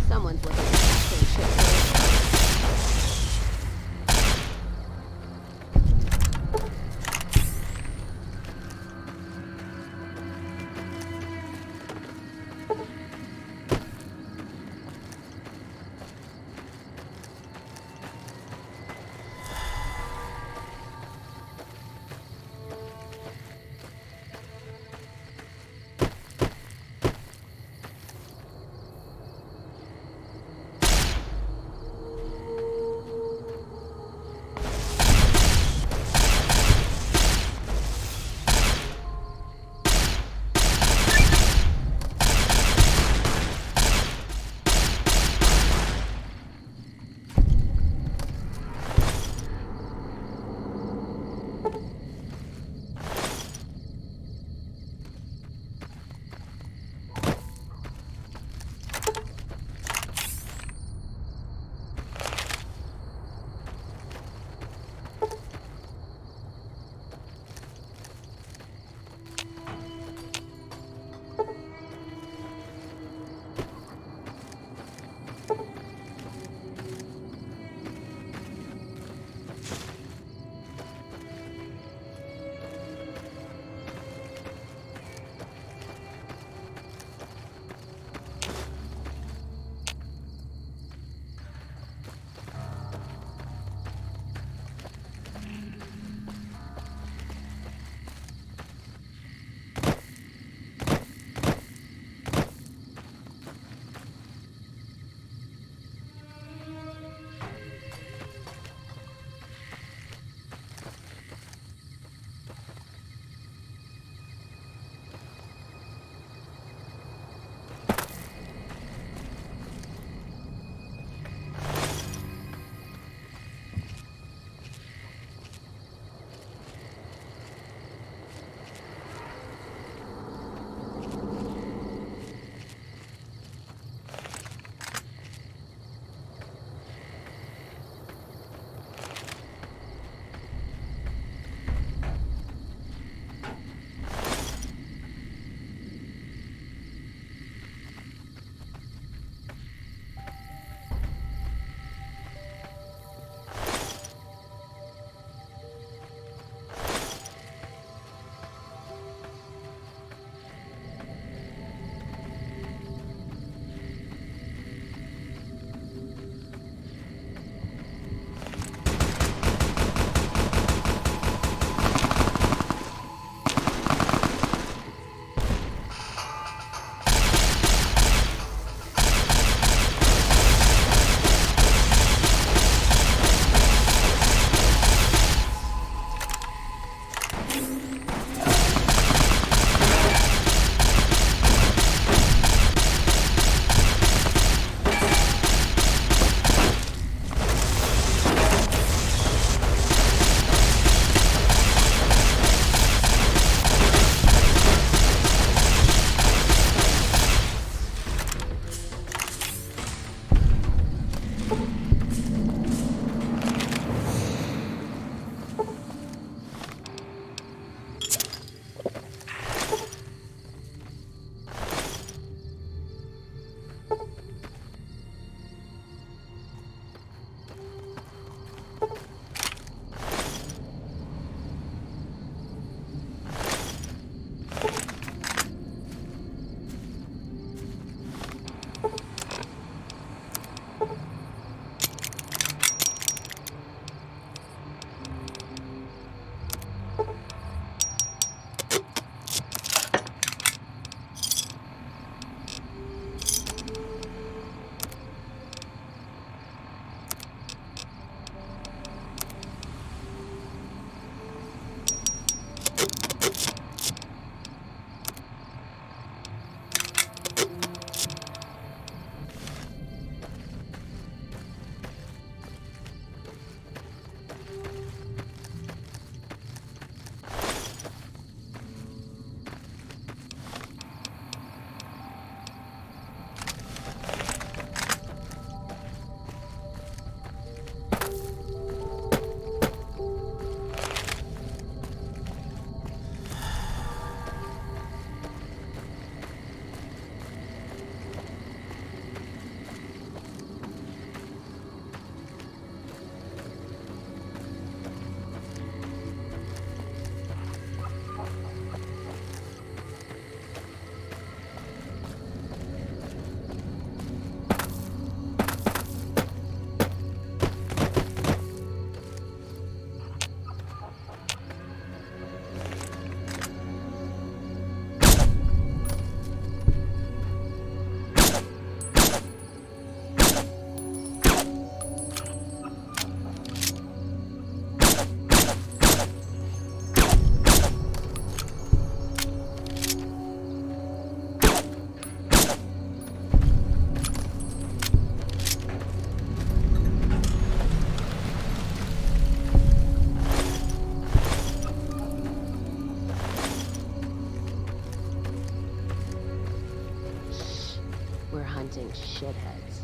Someone's looking at capturing ship. shitheads.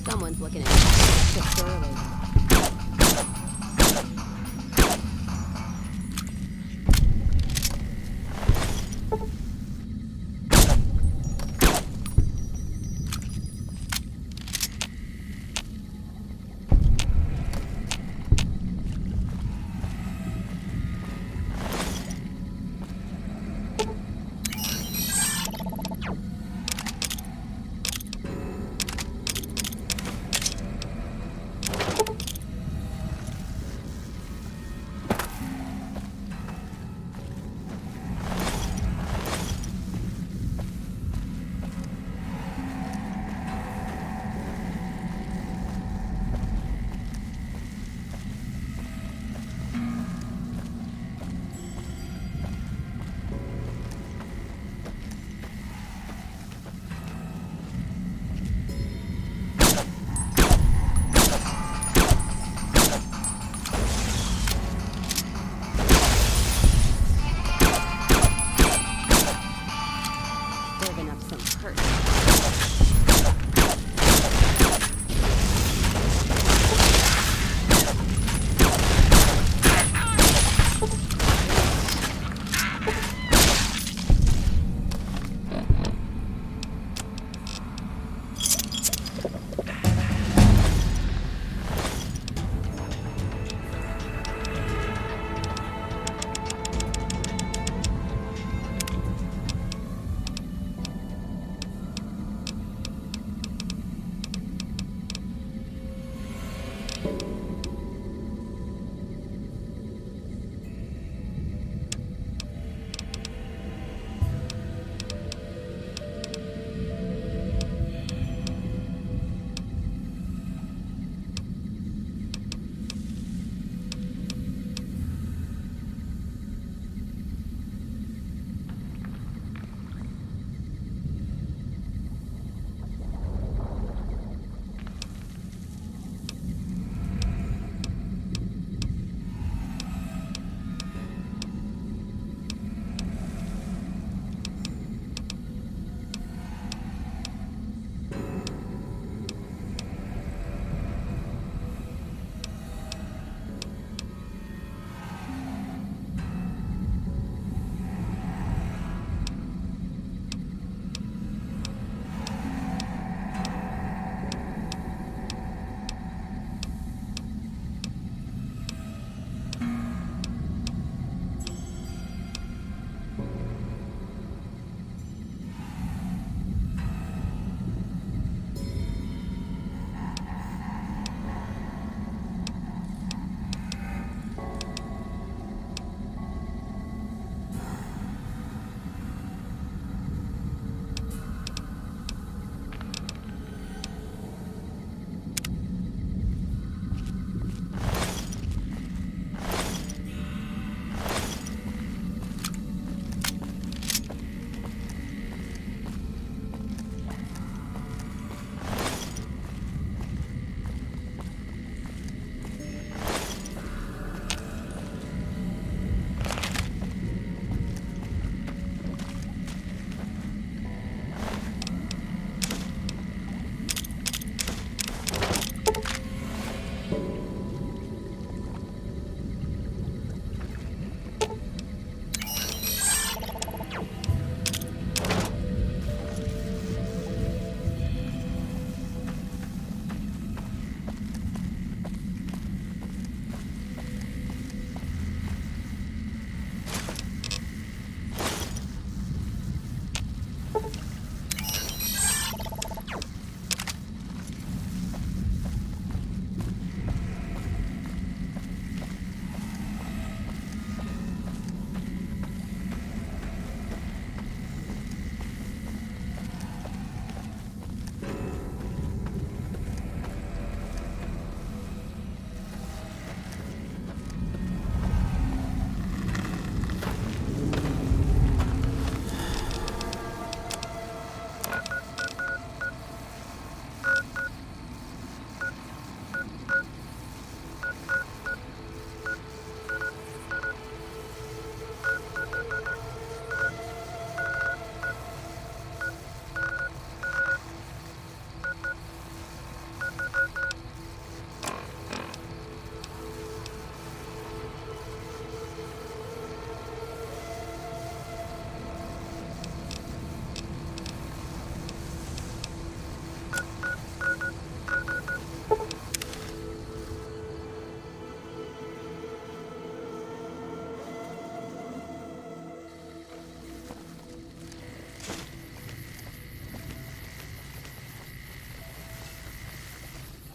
Someone's looking at me securely.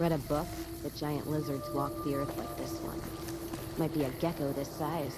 Read a book that giant lizards walk the earth like this one. Might be a gecko this size.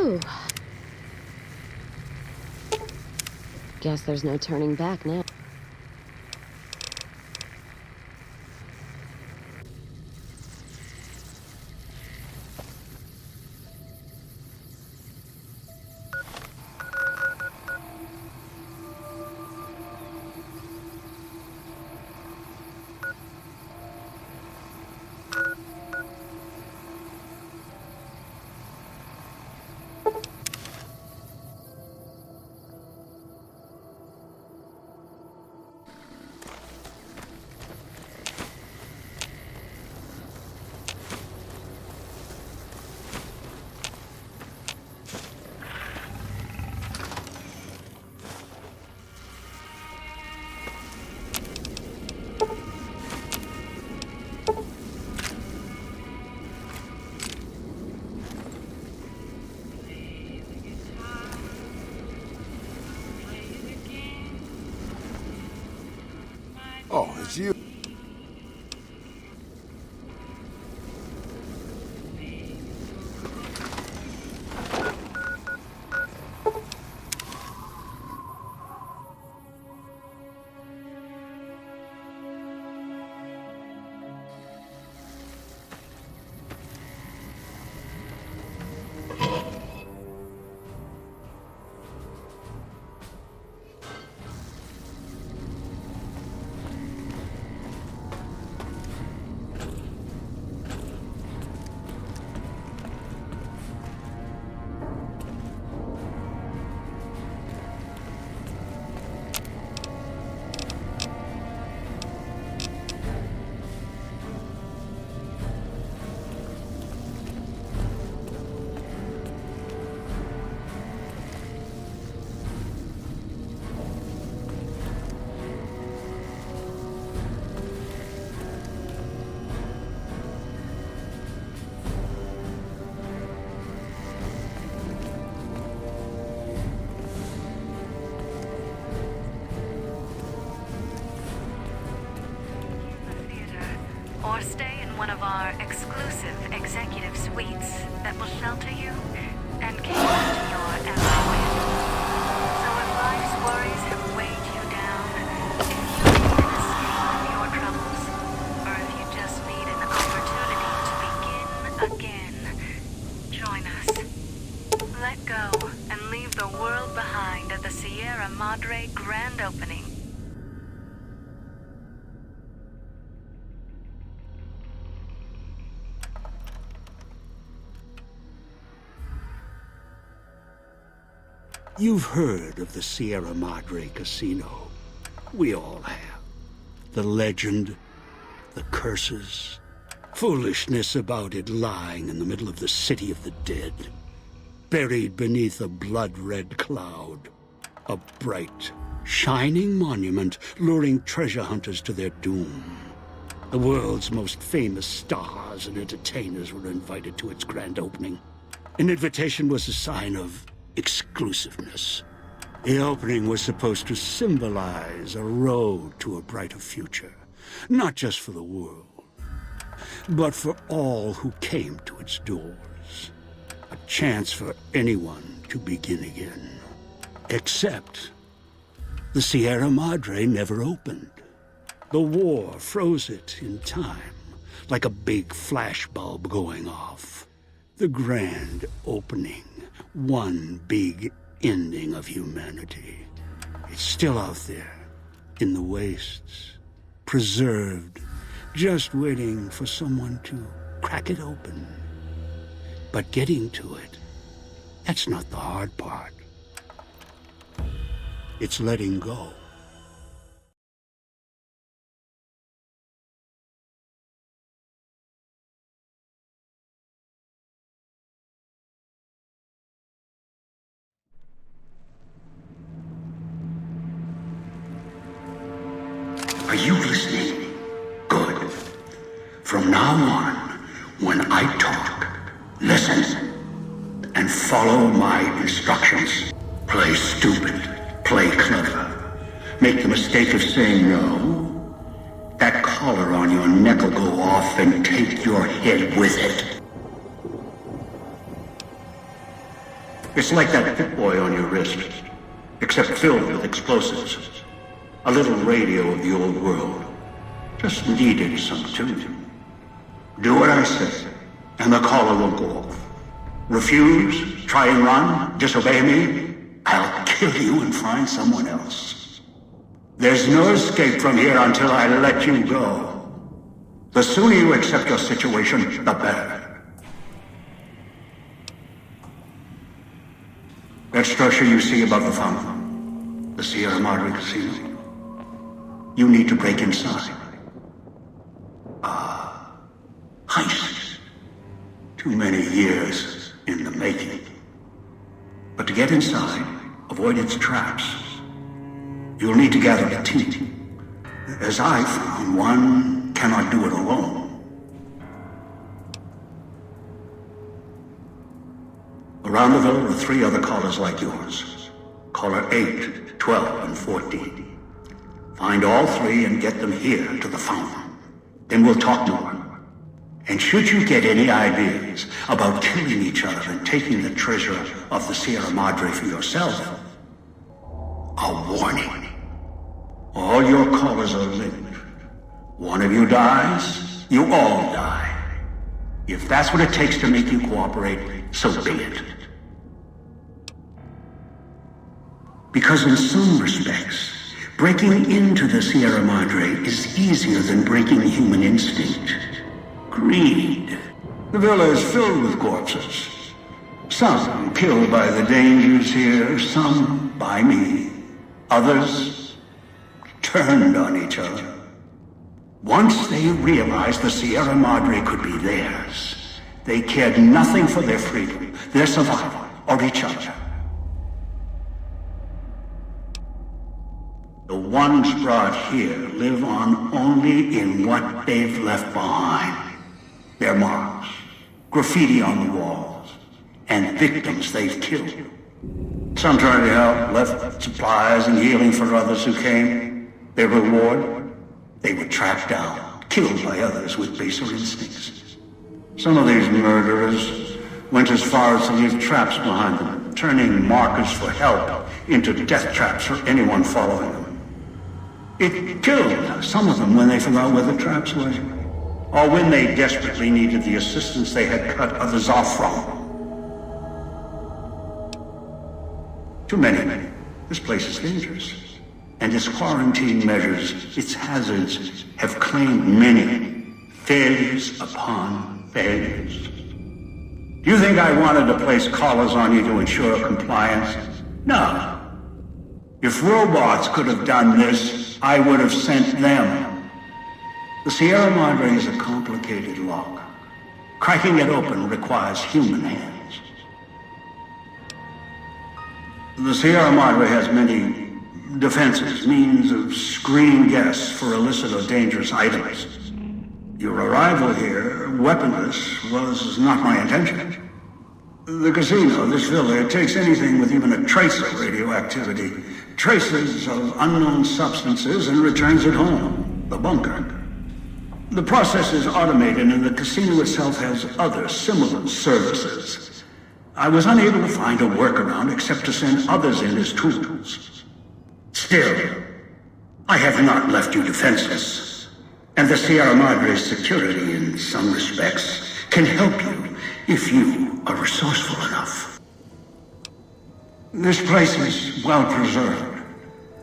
Whew. Guess there's no turning back now. Oh, it's you. Or stay in one of our exclusive executive suites that will shelter you and cater to your every whim. So if life's worries have weighed you down, if you need an escape from your troubles, or if you just need an opportunity to begin again, join us. Let go and leave the world behind at the Sierra Madre grand opening. You've heard of the Sierra Madre Casino. We all have. The legend, the curses, foolishness about it lying in the middle of the city of the dead, buried beneath a blood-red cloud. A bright, shining monument luring treasure hunters to their doom. The world's most famous stars and entertainers were invited to its grand opening. An invitation was a sign of exclusiveness. The opening was supposed to symbolize a road to a brighter future, not just for the world, but for all who came to its doors. A chance for anyone to begin again. Except the Sierra Madre never opened. The war froze it in time, like a big flashbulb going off. The grand opening, one big ending of humanity. It's still out there, in the wastes, preserved, just waiting for someone to crack it open. But getting to it, that's not the hard part. It's letting go. Are you listening? Good. From now on, when I talk, listen and follow my instructions. Play stupid, play clever. Make the mistake of saying no. That collar on your neck will go off and take your head with it. It's like that Pip-Boy on your wrist, except filled with explosives. A little radio of the old world. Just needed some tuning. Do what I say, and the caller will go off. Refuse, try and run, disobey me, I'll kill you and find someone else. There's no escape from here until I let you go. The sooner you accept your situation, the better. That structure you see above the fountain, the Sierra Madre Casino, you need to break inside. Heist. Too many years in the making. But to get inside, avoid its traps, you'll need to gather a team. As I found, one cannot do it alone. Around the villa are 3 other callers like yours. Caller 8, 12, and 14. Find all 3 and get them here to the fountain. Then we'll talk more. And should you get any ideas about killing each other and taking the treasure of the Sierra Madre for yourself, a warning. All your callers are linked. One of you dies, you all die. If that's what it takes to make you cooperate, so be it. Because in some respects, breaking into the Sierra Madre is easier than breaking human instinct. Greed. The villa is filled with corpses. Some killed by the dangers here, some by me. Others turned on each other. Once they realized the Sierra Madre could be theirs, they cared nothing for their freedom, their survival, or each other. The ones brought here live on only in what they've left behind. Their marks, graffiti on the walls, and victims they've killed. Some tried to help, left supplies and healing for others who came. Their reward? They were tracked down, killed by others with baser instincts. Some of these murderers went as far as to leave traps behind them, turning markers for help into death traps for anyone following them. It killed some of them when they forgot where the traps were, or when they desperately needed the assistance they had cut others off from. Too many. This place is dangerous. And its quarantine measures, its hazards, have claimed many failures upon failures. Do you think I wanted to place collars on you to ensure compliance? No. If robots could have done this, I would have sent them. The Sierra Madre is a complicated lock. Cracking it open requires human hands. The Sierra Madre has many defenses, means of screening guests for illicit or dangerous items. Your arrival here, weaponless, was not my intention. The casino, this villa, it takes anything with even a trace of radioactivity, traces of unknown substances, and returns it home, the bunker. The process is automated, and the casino itself has other similar services. I was unable to find a workaround except to send others in as tools. Still, I have not left you defenseless, and the Sierra Madre's security, in some respects, can help you if you are resourceful enough. This place is well preserved.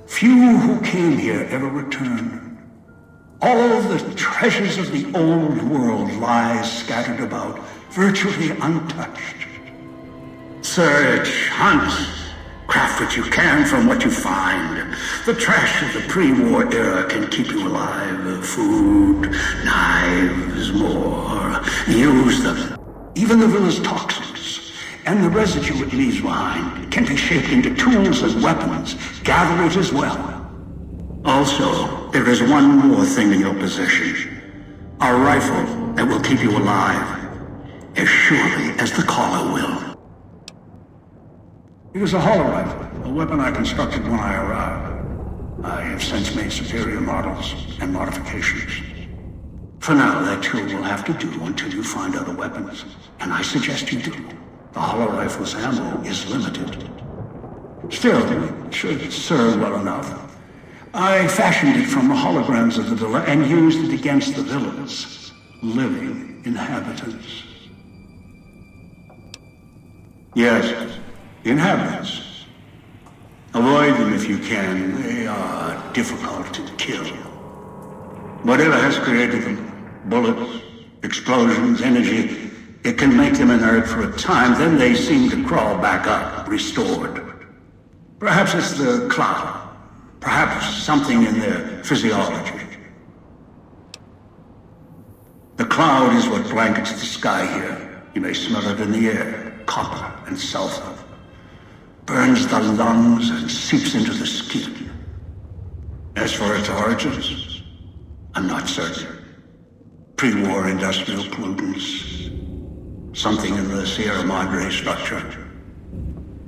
Few who came here ever returned. All the treasures of the old world lie scattered about, virtually untouched. Search, hunt, craft what you can from what you find. The trash of the pre-war era can keep you alive. Food, knives, more. Use them. Even the villa's toxins and the residue it leaves behind can be shaped into tools and weapons. Gather it as well. Also, there is one more thing in your possession. A rifle that will keep you alive, as surely as the caller will. It was a hollow rifle, a weapon I constructed when I arrived. I have since made superior models and modifications. For now, that tool will have to do until you find other weapons, and I suggest you do. The holorifle's ammo is limited. Still, it should serve well enough. I fashioned it from the holograms of the villa and used it against the villa's living inhabitants. Yes, inhabitants. Avoid them if you can. They are difficult to kill. Whatever has created them, bullets, explosions, energy, it can make them inert for a time, then they seem to crawl back up, restored. Perhaps it's the cloud. Perhaps something in their physiology. The cloud is what blankets the sky here. You may smell it in the air. Copper and sulfur. Burns the lungs and seeps into the skin. As for its origins, I'm not certain. Pre-war industrial pollutants. Something in the Sierra Madre structure.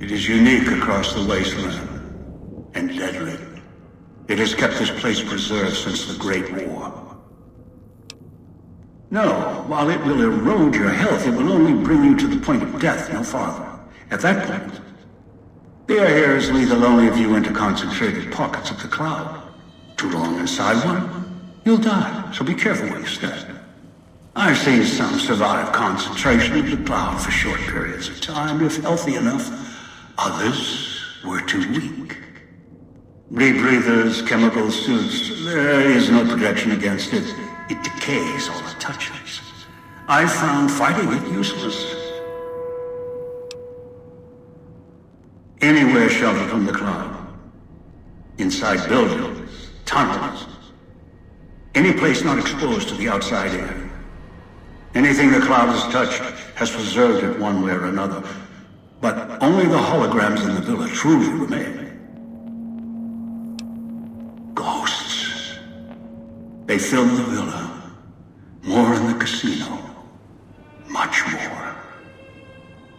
It is unique across the wasteland. And deadly. It has kept this place preserved since the Great War. No, while it will erode your health, it will only bring you to the point of death, no farther. At that point, the air is lethal only if you enter concentrated pockets of the cloud. Too long inside one, you'll die, so be careful where you step. I've seen some survive concentration of the cloud for short periods of time, if healthy enough. Others were too weak. Rebreathers, chemical suits, there is no protection against it. It decays all it touches. I found fighting it useless. Anywhere sheltered from the cloud. Inside buildings, tunnels. Any place not exposed to the outside air. Anything the cloud has touched has preserved it one way or another. But only the holograms in the villa truly remain. Ghosts. They fill the villa. More in the casino. Much more.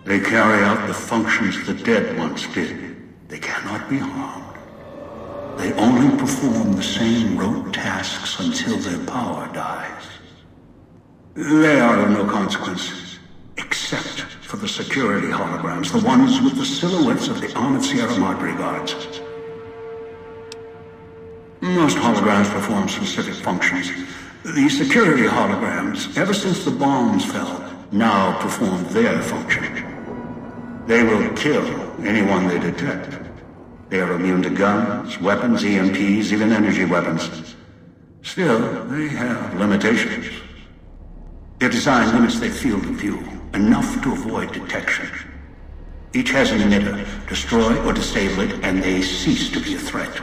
They carry out the functions the dead once did. They cannot be harmed. They only perform the same rote tasks until their power dies. They are of no consequence, except for the security holograms, the ones with the silhouettes of the armored Sierra Madre guards. Most holograms perform specific functions. The security holograms, ever since the bombs fell, now perform their function. They will kill anyone they detect. They are immune to guns, weapons, EMPs, even energy weapons. Still, they have limitations. Their design limits their field of view, enough to avoid detection. Each has an emitter. Destroy or disable it, and they cease to be a threat.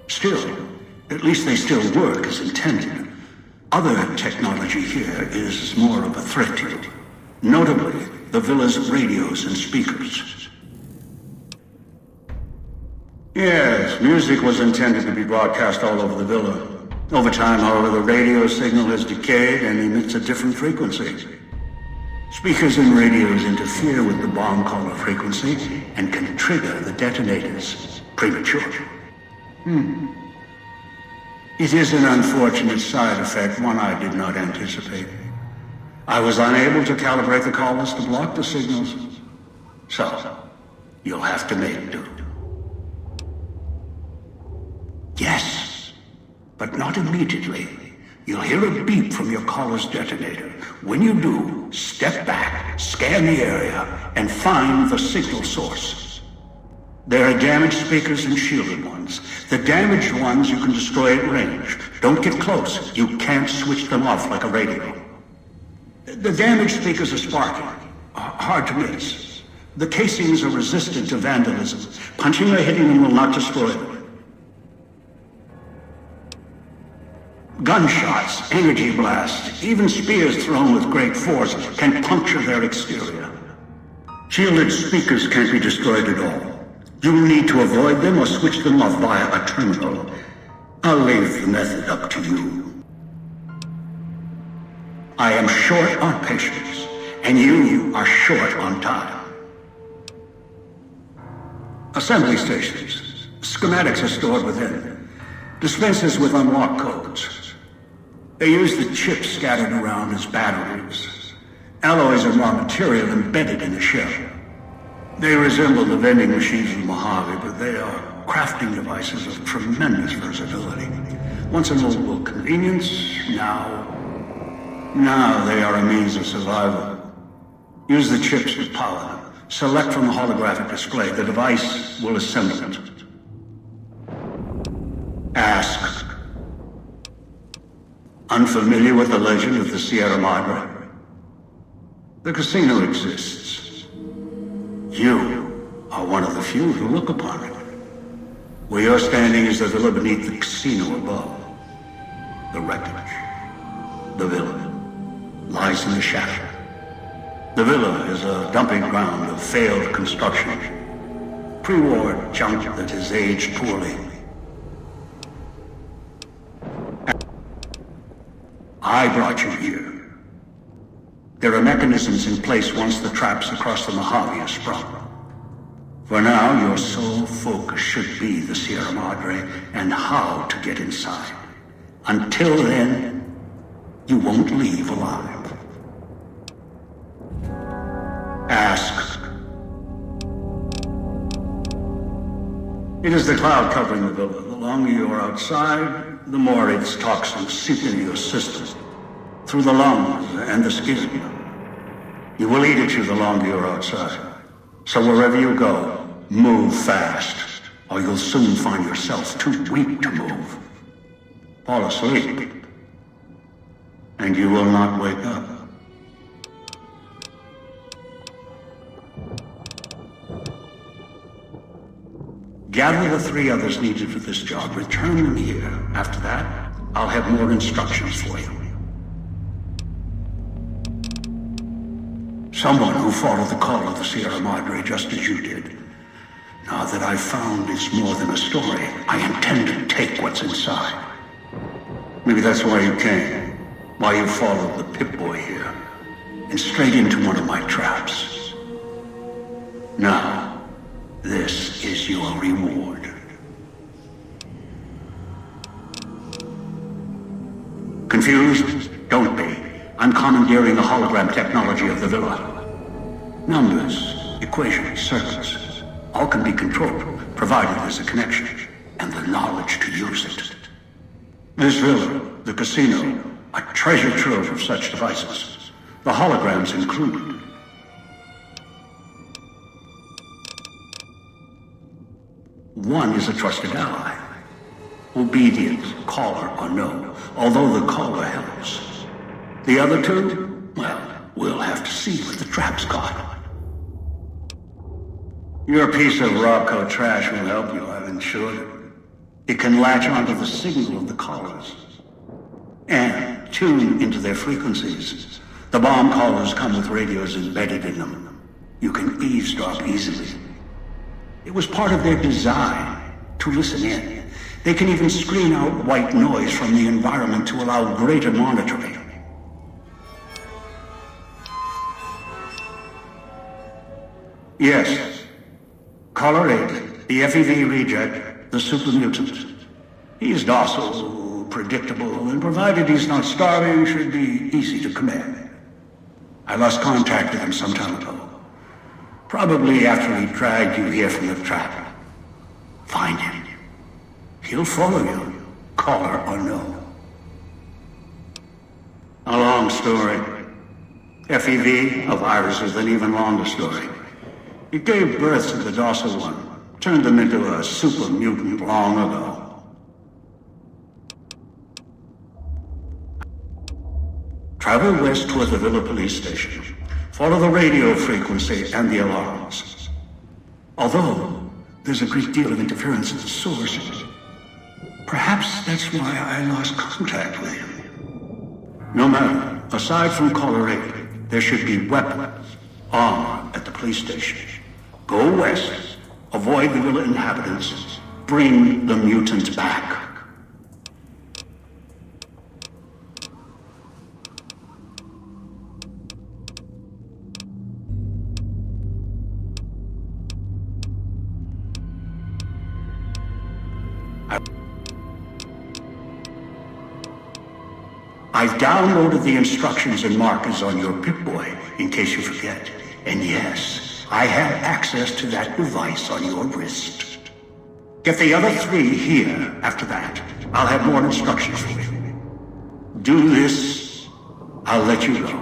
Still, at least they still work as intended. Other technology here is more of a threat to you. Notably, the villa's radios and speakers. Yes, music was intended to be broadcast all over the villa. Over time, however, the radio signal has decayed and emits a different frequency. Speakers and radios interfere with the bomb caller frequency and can trigger the detonators prematurely. It is an unfortunate side effect, one I did not anticipate. I was unable to calibrate the callers to block the signals. So, you'll have to make do. Yes, but not immediately. You'll hear a beep from your caller's detonator. When you do, step back, scan the area, and find the signal source. There are damaged speakers and shielded ones. The damaged ones you can destroy at range. Don't get close. You can't switch them off like a radio. The damaged speakers are sparking, hard to miss. The casings are resistant to vandalism. Punching or hitting them will not destroy them. Gunshots, energy blasts, even spears thrown with great force can puncture their exterior. Shielded speakers can't be destroyed at all. You'll need to avoid them or switch them off via a terminal. I'll leave the method up to you. I am short on patience, and you are short on time. Assembly stations. Schematics are stored within. Dispensers with unlock codes. They use the chips scattered around as batteries. Alloys of raw material embedded in the shell. They resemble the vending machines of Mojave, but they are crafting devices of tremendous versatility. Once a notable convenience, now they are a means of survival. Use the chips to power them. Select from the holographic display. The device will assemble it. Ask. Unfamiliar with the legend of the Sierra Madre? The casino exists. You are one of the few who look upon it. Where you're standing is the villa beneath the casino above. The wreckage. The villa lies in the shadow. The villa is a dumping ground of failed construction. Pre-war junk that has aged poorly. I brought you here. There are mechanisms in place once the traps across the Mojave are sprung. For now, your sole focus should be the Sierra Madre and how to get inside. Until then, you won't leave alive. Ask. It is the cloud covering the villa. The longer you are outside, the more its toxins seep into your system, through the lungs and the skin. You will eat at you the longer you're outside. So wherever you go, move fast, or you'll soon find yourself too weak to move. Fall asleep, and you will not wake up. Gather the 3 others needed for this job. Return them here. After that, I'll have more instructions for you. Someone who followed the call of the Sierra Madre just as you did. Now that I've found it's more than a story, I intend to take what's inside. Maybe that's why you came. Why you followed the Pip-Boy here. And straight into one of my traps. Now, this is your reward. Confused? Don't be. I'm commandeering the hologram technology of the villa. Numbers, equations, circuits, all can be controlled, provided there's a connection, and the knowledge to use it. This villa, the casino, a treasure trove of such devices. The holograms included. One is a trusted ally. Obedient, caller or no, although the caller helps. The other 2? Well, we'll have to see what the trap's got. Your piece of Rocco trash will help you, I've ensured it. It can latch onto the signal of the callers and tune into their frequencies. The bomb callers come with radios embedded in them. You can eavesdrop easily. It was part of their design to listen in. They can even screen out white noise from the environment to allow greater monitoring. Yes. Caller 8, the FEV reject, the super mutant. He's docile, predictable, and provided he's not starving, should be easy to command. I lost contact with him some time ago. Probably after he dragged you here from the trap. Find him. He'll follow you, caller or no. A long story. FEV, a virus, is an even longer story. It gave birth to the docile one, turned them into a super mutant long ago. Travel west toward the Villa police station. Follow the radio frequency and the alarms. Although there's a great deal of interference at the source, perhaps that's why I lost contact with him. No matter, aside from caller 8, there should be weapons, armor at the police station. Go west, avoid the villa inhabitants, bring the mutant back. I've downloaded the instructions and markers on your Pip-Boy, in case you forget. And yes, I have access to that device on your wrist. Get the other 3 here after that. I'll have more instructions for you. Do this, I'll let you go.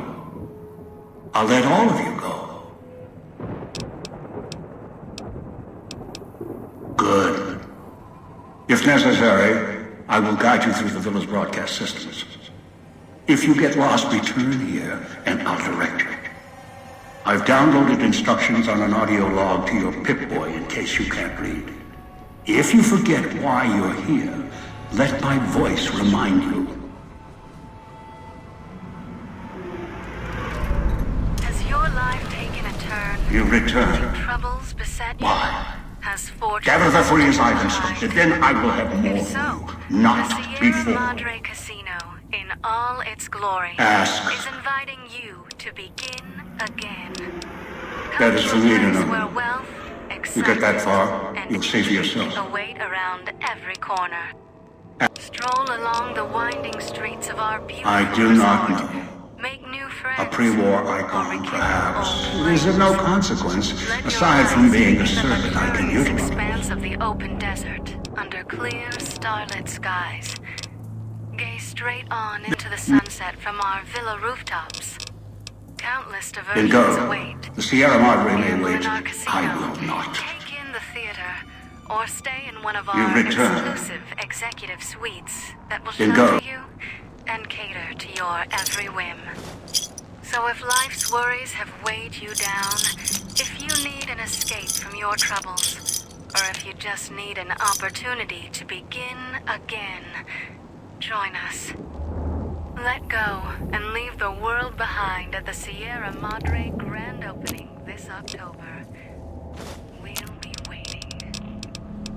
I'll let all of you go. Good. If necessary, I will guide you through the villa's broadcast systems. If you get lost, return here, and I'll direct you. I've downloaded instructions on an audio log to your Pip-Boy in case you can't read. If you forget why you're here, let my voice remind you. Has your life taken a turn? You return. Troubles beset you? Why? Has fortune... Gather the 3 as I've instructed, then I will have more If for so, you. Not the Sierra before. Madre Casino, in all its glory, Ask. is inviting you to begin again. That is for me to Come a place know. where wealth, You get that excitement, far, and you'll see for yourself. await around every corner. Stroll along the winding streets of our beautiful I do not resort. know. Make new friends. A pre-war or icon, rekindle perhaps. old It is of no flames. consequence, Let your aside eyes from being take a in the servant I can luxurious utilize. expanse of the open desert, under clear, starlit skies. Gaze straight on into the sunset from our villa rooftops. Countless Then diversions go. await. The Sierra Madre may Gamble wait. in our casino. I will not. Take in the theater, or stay in one of You our return. exclusive executive suites that will Then shelter go. you and cater to your every whim. So if life's worries have weighed you down, if you need an escape from your troubles, or if you just need an opportunity to begin again, join us. Let go and leave the world behind at the Sierra Madre grand opening this October. We'll be waiting.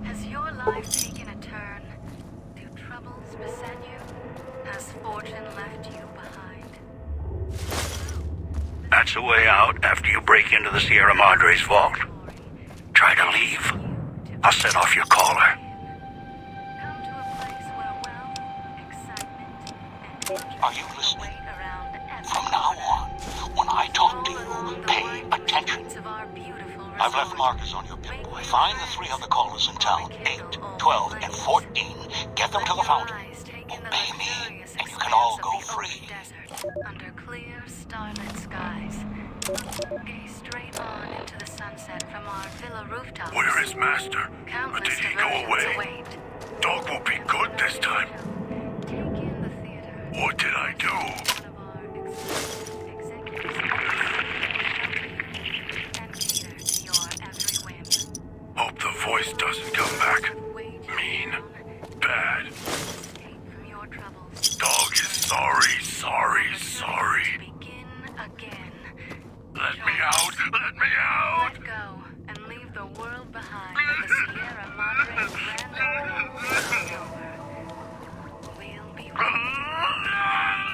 Has your life taken a turn? Do troubles beset you? Has fortune left you behind? That's a way out after you break into the Sierra Madre's vault. Try to leave. I'll set off your caller. Come to a place where wealth, excitement, and Are you listening? wait around every From now on, when I talk to Stroll along you, the pay winding attention. streets of our beautiful I've left resort. markers on your Pip-Boy. Find the 3 other callers in town, 8, 12, and 14. Get them to the fountain. Obey me, and you can all go free. Under clear, starlit skies. Gaze straight on into the sunset from our villa rooftops. Where is Master? Countless Did he go diversions away? await. Dog will be good this time. Take in the theater. What did I do? One of our exclusive executives and cater to your every whim. Hope the voice doesn't come back. Wait Mean. down, Bad. escape from your troubles. Dog is sorry, sorry, sorry. Begin again. Let me out! Let me out! Let go and leave the world behind at the Sierra Madre grand opening this October. We'll be waiting.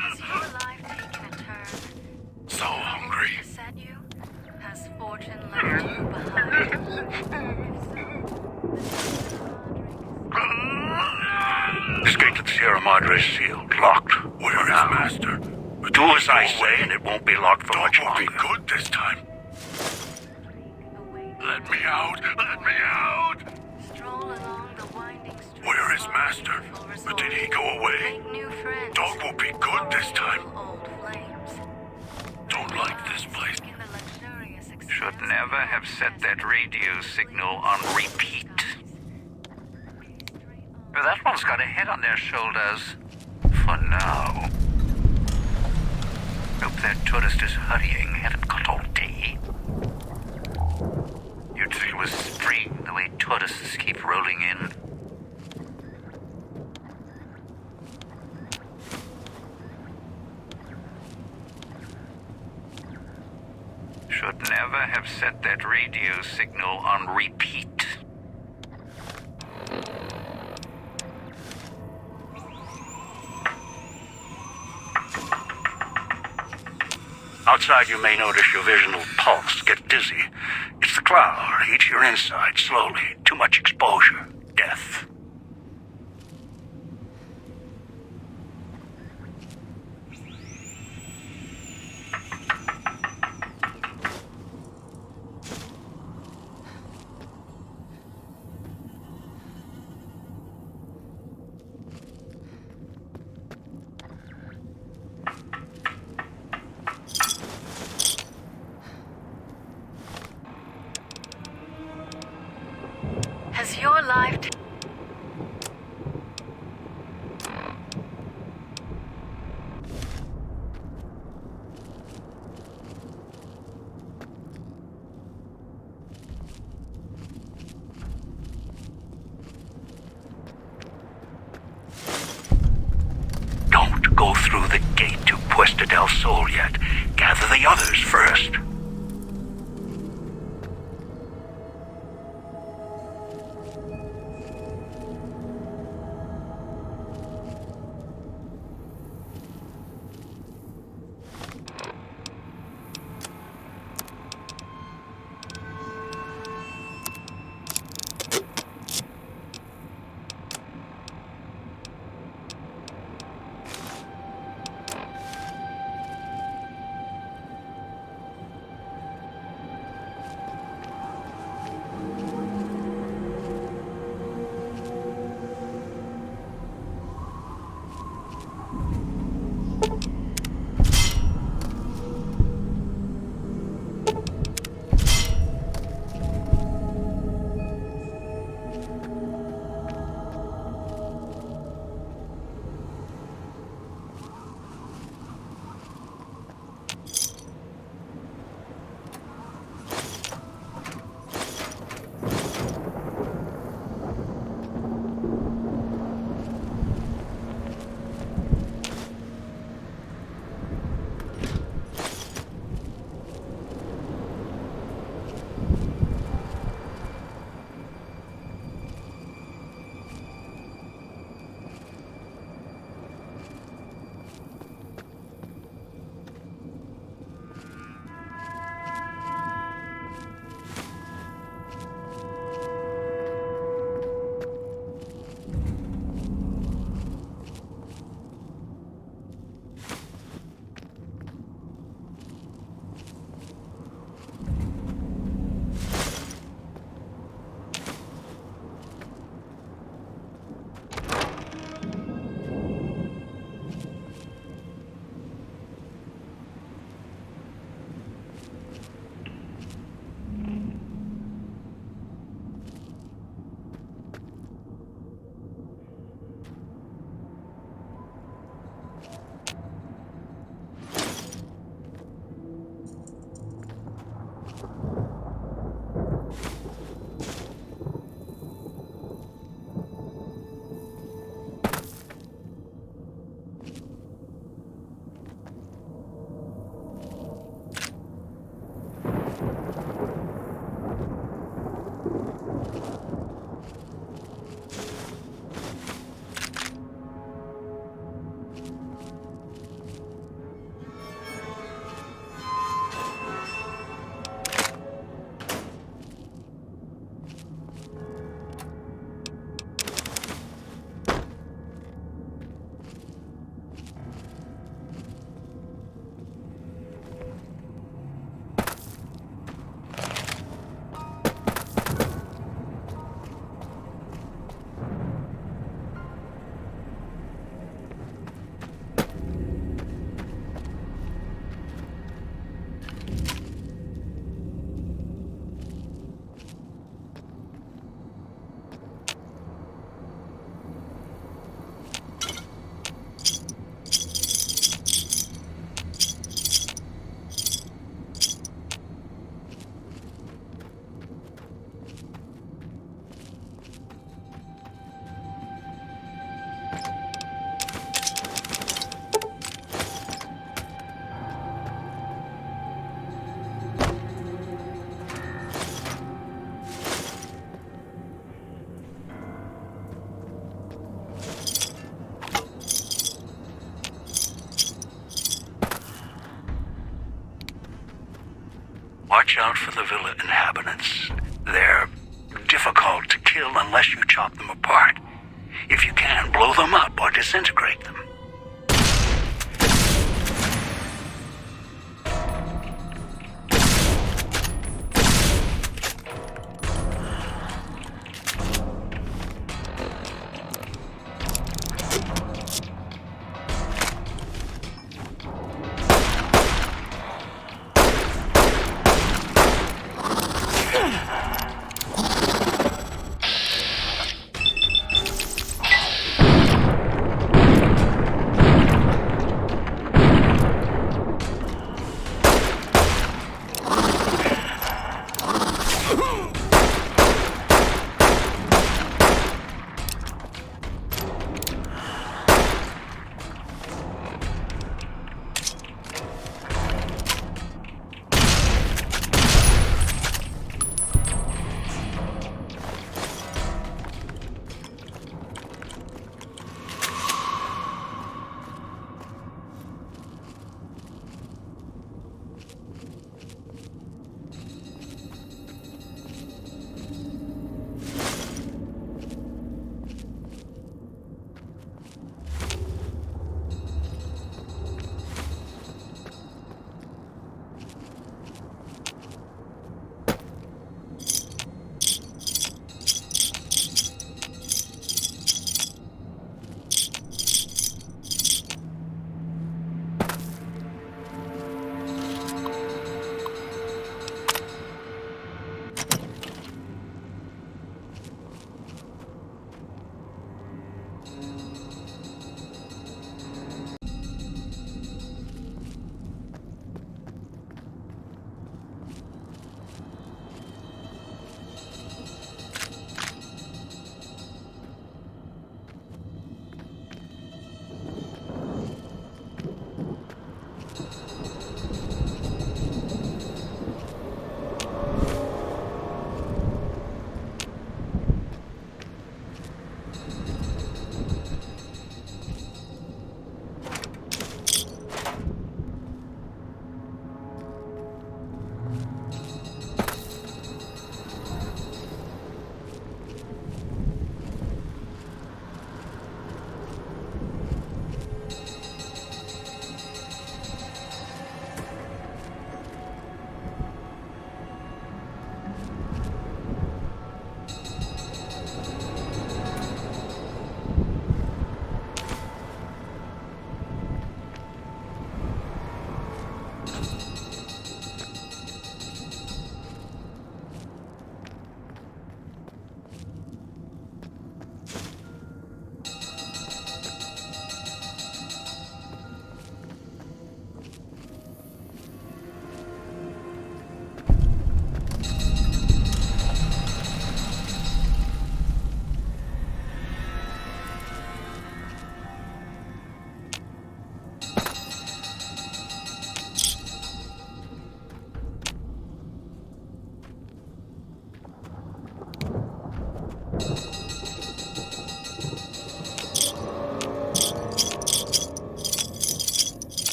Has your life taken a turn? So hungry. Beset you? Has fortune left you behind? This gate to the Sierra Madre is sealed, locked. Where is Master? Do as I say, and it won't be locked for much longer. Be good this time. Let me out! Let me out! Stroll along the winding streets Where is of our Master? beautiful resort. Did he go away? Make new friends. Dog will be good this time. Old flames. Don't like this place. In the luxurious expanse Should never have set that radio signal on repeat. That one's got a head on their shoulders. For now. Hope that tourist is hurrying. Haven't got all day. You'd think it was spring, the way tourists keep rolling in. Should never have set that radio signal on repeat. Outside, you may notice your vision will pulse, get dizzy. It's the cloud. Eats your inside slowly. Too much exposure. Death. Puesta del Sol yet. Gather the others first. Watch out for the villa inhabitants. They're difficult to kill unless you chop them apart. If you can, blow them up or disintegrate them.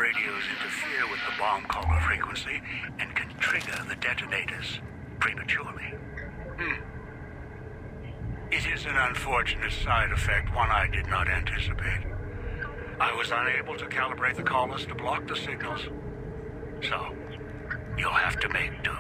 radios interfere with the bomb caller frequency and can trigger the detonators prematurely. It is an unfortunate side effect, one I did not anticipate. I was unable to calibrate the callers to block the signals, so you'll have to make do.